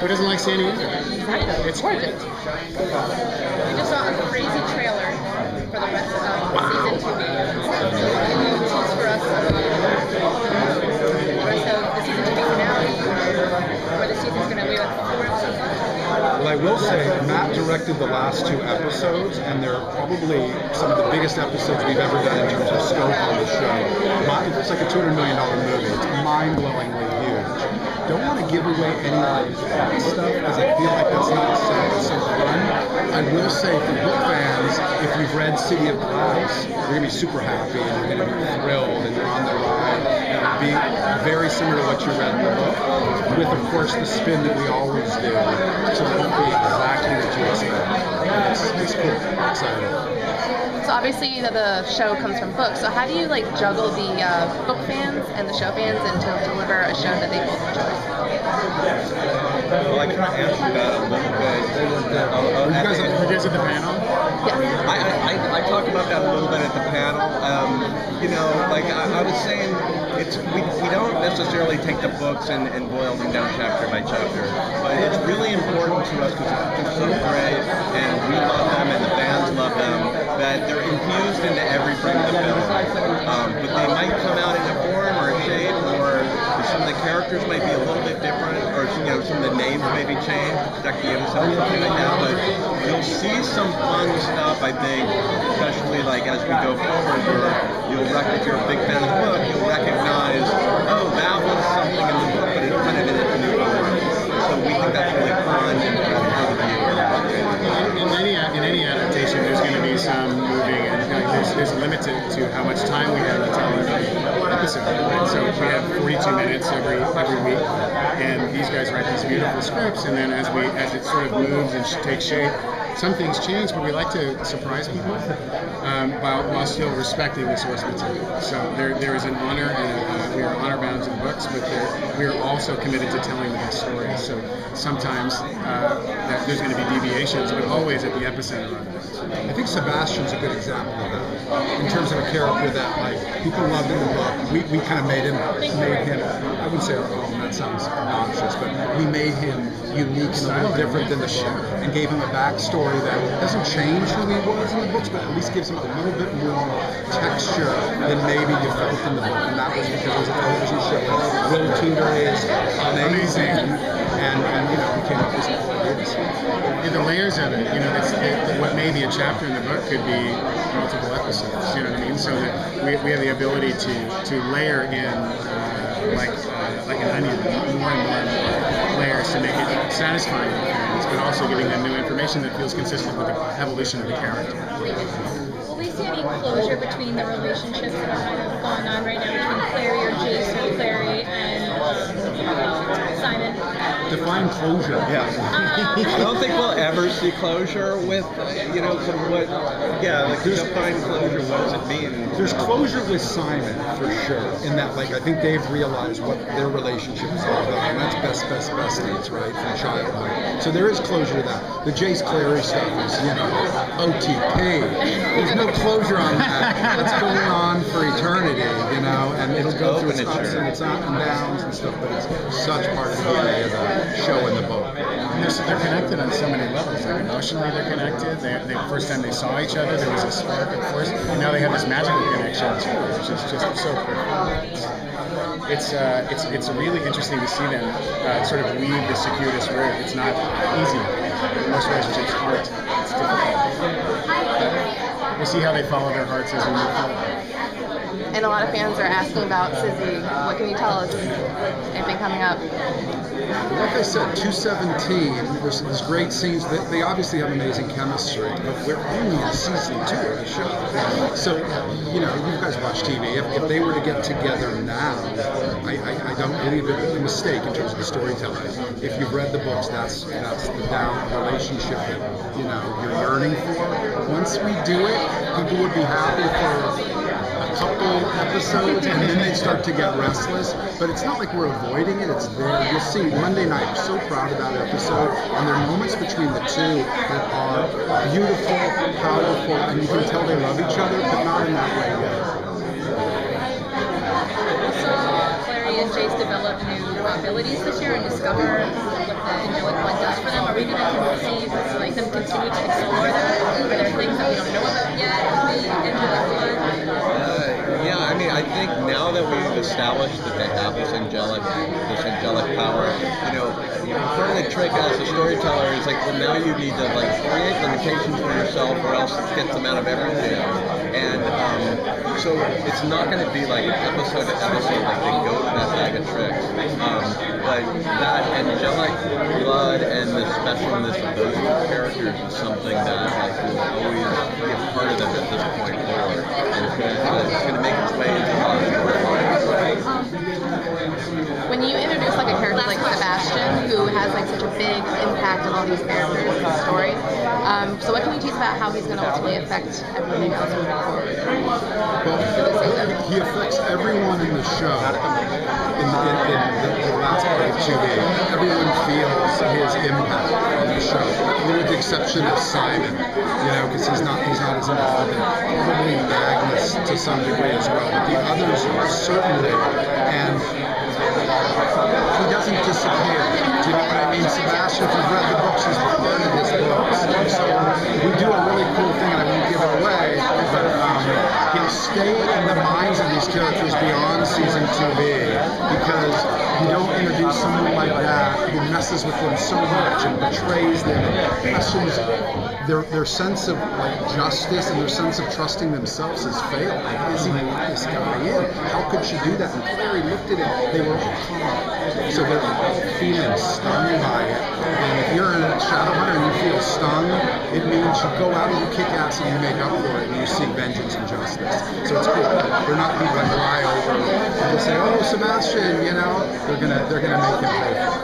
Who doesn't like San Diego? Exactly. It's gorgeous. We just saw a crazy trailer for the rest of season 2. So can you tease for us about the rest of the season 2 finale, where the season's going to be like 4 episodes? Well, I will say Matt directed the last 2 episodes, and they're probably some of the biggest episodes we've ever done in terms of scope on the show. It's like a $200 million movie. It's mind-blowingly huge. Don't want to give away any of that stuff because I feel like that's not so fun. I will say for book fans, if you've read City of Glass, you're going to be super happy and you're going to be thrilled and you're on the ride. It'll be very similar to what you read in the book, with of course the spin that we always do, so it won't be exactly what you expect. It's cool. I'm excited. So obviously, the show comes from books. So how do you juggle the book fans and the show fans and to deliver a show that they both enjoy? Well, I kind of answered that a little bit. You guys at the panel? Yes. I talked about that a little bit at the panel. I was saying, we don't necessarily take the books and boil them down chapter by chapter, but it's really important to us because they're so great and we love them and the fans love them that they're infused into every frame of the film. But they might come out in a form or a shape, or some of the characters might be a little bit different, or some of the names may be changed, Dr. Jameson or something like that. But you'll see some fun stuff, I think, especially as we go forward, where if you're a big fan of the book, you'll recognize, oh, that was something in the book, but it's kind of in its new form. So we think that's really fun and for the viewer. In any adaptation, there's going to be some moving, and there's a limit to how much time we have to tell an episode. Right? So we have 42 minutes every week, and these guys write these beautiful scripts, and then as it sort of moves and takes shape, some things change, but we like to surprise people while still respecting the source material. So there is an honor, and we are honor bound to the books, but we are also committed to telling the best stories. So sometimes there's going to be deviations, but always at the epicenter of it. I think Sebastian's a good example of that. In terms of a character that people loved in the book, we kind of made him. I wouldn't say our own. That sounds obnoxious, but we made him unique and a little different than the show, and gave him a backstory that doesn't change who he was in the books, but at least gives him a little bit more texture than maybe you felt in the book, and that was because it was a television show. Will Tudor is amazing, and we came up with some ideas. Yeah, the layers of it, what may be a chapter in the book could be multiple episodes. You know what I mean? So that we have the ability to layer in like an onion, more and more layers to make it satisfying to fans, but also giving them new information that feels consistent with the evolution of the character. Will we see any closure between the relationships that are kind of going on right now between Clary or Jace or Clary and Simon? Define closure. Yeah. I don't think we'll ever see closure with, define closure, what does it mean? There's closure with Simon, for sure, in that, I think they've realized what their relationship is all about, and that's besties, right, from childhood. So there is closure to that. The Jace Clary stuff is, OTP. There's no closure on that. That's going on for eternity, and it'll go through its ups and its ups and downs and stuff, but it's such part of the DNA of the show and the book. And they're connected on so many levels. Emotionally, they're connected. The first time they saw each other, there was a spark, of course, and now they have this magical connection too, which is just so perfect. It's really interesting to see them sort of weave the circuitous route. It's not easy. Most relationships aren't. It's difficult. But we'll see how they follow their hearts as we move forward. And a lot of fans are asking about Sizzy. What can you tell us? Anything coming up? Like I said, 217, there's these great scenes. They obviously have amazing chemistry, but we're only in season 2 of the show. So, you guys watch TV. If they were to get together now, I don't believe it's a mistake in terms of the storytelling. If you've read the books, that's the down relationship that, you're yearning for. Once we do it, people would be happy for a couple episodes, and then they'd start to get restless. But it's not like we're avoiding it, it's there. You'll see Monday night, I'm so proud of that episode, and there are moments between the two that are beautiful, powerful, and you can tell they love each other, but not in that way yet. We saw Clary and Jace develop new abilities this year and discover what the angelic continue to explore that? Are there things that we don't know about yet in the angelic blood? Yeah, I mean, I think now that we've established that they have this angelic power, you know, part of the trick as a storyteller is like, well, now you need to like create limitations for yourself, or else it gets them out of everything. And so it's not going to be like episode to episode, like they go to that bag of tricks. But that angelic blood and the specialness of those two characters is something that like will always be a part of them at this point forward. And it's going to make its way into a lot of storylines. When you introduce like a character like Sebastian, who has like such a big impact on all these characters in the story, so what can you tease about how he's going to ultimately affect everything else moving forward? Well, he affects everyone in the show. In the last part of 2B, everyone feels his impact on the show, with the exception of Simon, you know, because he's not as involved, and probably Agnes to some degree as well. But the others certainly, and he doesn't disappear. Do you know what I mean? Sebastian, if you've read the books, he's part of his books. So we do a really cool thing, and I won't give it away, but he'll stay in the minds of these characters beyond season 2B, because you don't introduce someone like that who messes with them so much and betrays them and questions their sense of like justice and their sense of trusting themselves has failed. Like, is he let this guy in? How could she do that? And Clary looked at it, they were all calm. So they're all feeling stung by it. And if you're a Shadowhunter and you feel stung, it means you go out and you kick ass and you make up for it and you seek vengeance and justice. So it's cool. They're not people that lie over and they say, oh, Sebastian, you know, they're gonna make him pay for it.